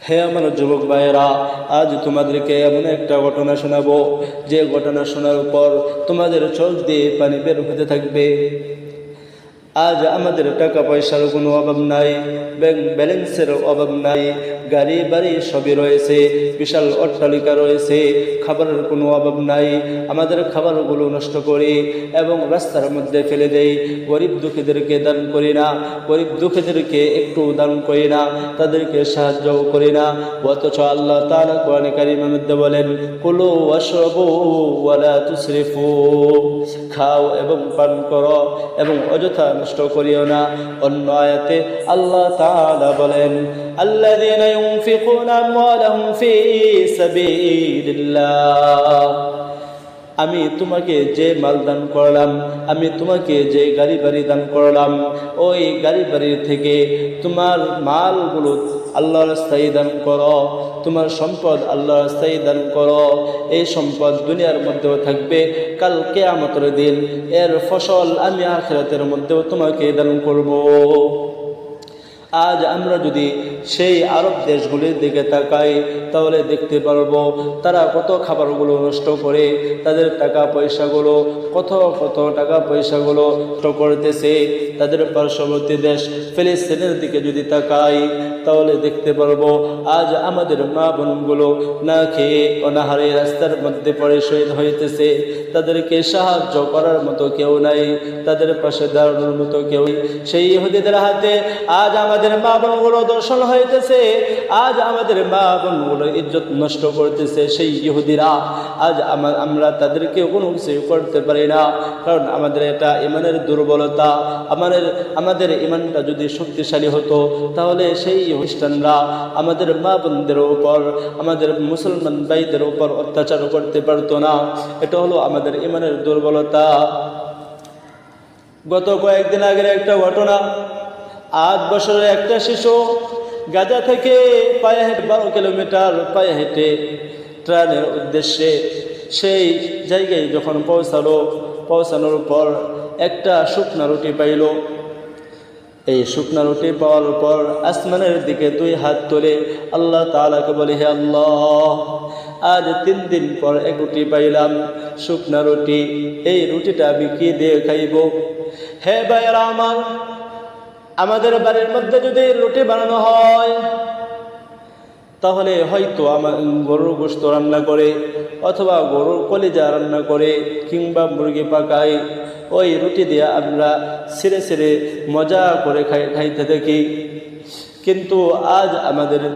হে আমার যুবক ভাইয়েরা, আজ তোমাদেরকে এমন একটা ঘটনা শোনাবো যে ঘটনা শোনার পর তোমাদের চোখ দিয়ে পানি বের হতে থাকবে। আজ আমাদের টাকা পয়সার কোনো অভাব নাই, ব্যাংক ব্যালেন্সের অভাব নাই, গাড়ি বাড়ি সবই রয়েছে, বিশাল অট্টালিকা রয়েছে, খাবারের কোনো অভাব নাই। আমাদের খাবারগুলো নষ্ট করি এবং রাস্তার মধ্যে ফেলে দেই। গরিব দুঃখীদেরকে দান করি না, গরিব দুঃখীদেরকে একটু দান করি না, তাদেরকে সাহায্যও করি না। অথচ আল্লাহ তাআলা কোরআনে কারীমের মধ্যে বলেন, কুলু ওয়াশরাবু ওয়ালা তুসরিফু, খাও এবং পান করো এবং অযথা নষ্ট করিও না। অন্য আয়াতে আল্লাহ তাআলা বলেন, আল্লাযীনা ইউনফিকুনা আমওয়ালাহুম ফী সাবিলিল্লাহ, আমি তোমাকে যে মাল দান করলাম, আমি তোমাকে যে গাড়ি বাড়ি দান করলাম, ওই গাড়ি বাড়ির থেকে তোমার মালগুলো আল্লাহর রাস্তায় দান করো, তোমার সম্পদ আল্লাহর রাস্তায় দান করো। এই সম্পদ দুনিয়ার মধ্যেও থাকবে, কাল কিয়ামতের দিন এর ফসল আমি আখিরাতের মধ্যেও তোমাকে দান করব। আজ আমরা যদি সেই আরব দেশগুলির দিকে তাকাই তাহলে দেখতে পারবো তারা কত খাবারগুলো নষ্ট করে, তাদের টাকা পয়সাগুলো কত টাকা পয়সাগুলো নষ্ট করতেছে। তাদের পার্শ্ববর্তী দেশ ফিলিস্তিনের দিকে যদি তাকাই তাহলে দেখতে পারবো আজ আমাদের মা বোনগুলো না খেয়ে অনাহারে রাস্তার মধ্যে পড়ে শহীদ হইতেছে। তাদেরকে সাহায্য করার মতো কেউ নাই, তাদের পাশে দাঁড়ানোর মতো কেউ। সেই ইহুদিদের হাতে আজ আমাদের মা বোনগুলো দর্শন হইতেছে, আজ আমাদের মা বোনগুলো ইজ্জত নষ্ট করতেছে সেই ইহুদিরা। আজ আমরা তাদেরকে কোনো কিছু করতে পারি না, কারণ আমাদের এটা ইমানের দুর্বলতা। আমাদের ইমানটা যদি শক্তিশালী হতো তাহলে সেই খ্রিস্টানরা আমাদের মা বোনদের উপর, আমাদের মুসলমান ভাইদের উপর অত্যাচার করতে পারতো না। এটা হলো আমাদের ইমানের দুর্বলতা। গত কয়েকদিন আগের একটা ঘটনা, 8 বছরের একটা শিশু গাজা থেকে পায়ে হেঁটে 12 কিলোমিটার পায়ে হেঁটে ট্রেনের উদ্দেশ্যে সেই জায়গায় যখন পৌঁছানোর পর একটা শুকনা রুটি পাইল। এই শুকনা রুটি পাওয়ার পর আসমানের দিকে 2 হাত তুলে আল্লাহ তাআলাকে বলে, হে আল্লাহ, আজ 3 দিন পর এক রুটি পাইলাম, শুকনা রুটি। এই রুটিটা আমি কি দিয়ে খাইব? হে ভাইরা আমার, আমাদের বাড়ির মধ্যে যদি রুটি বানানো হয় তাহলে হয়তো আমার গরুর গোশত রান্না করে অথবা গরুর কলিজা রান্না করে কিংবা মুরগি পাকায়, ওই রুটি দিয়ে আমরা ছিঁড়ে ছিঁড়ে মজা করে খাইতে থাকি। কিন্তু আজ আমাদের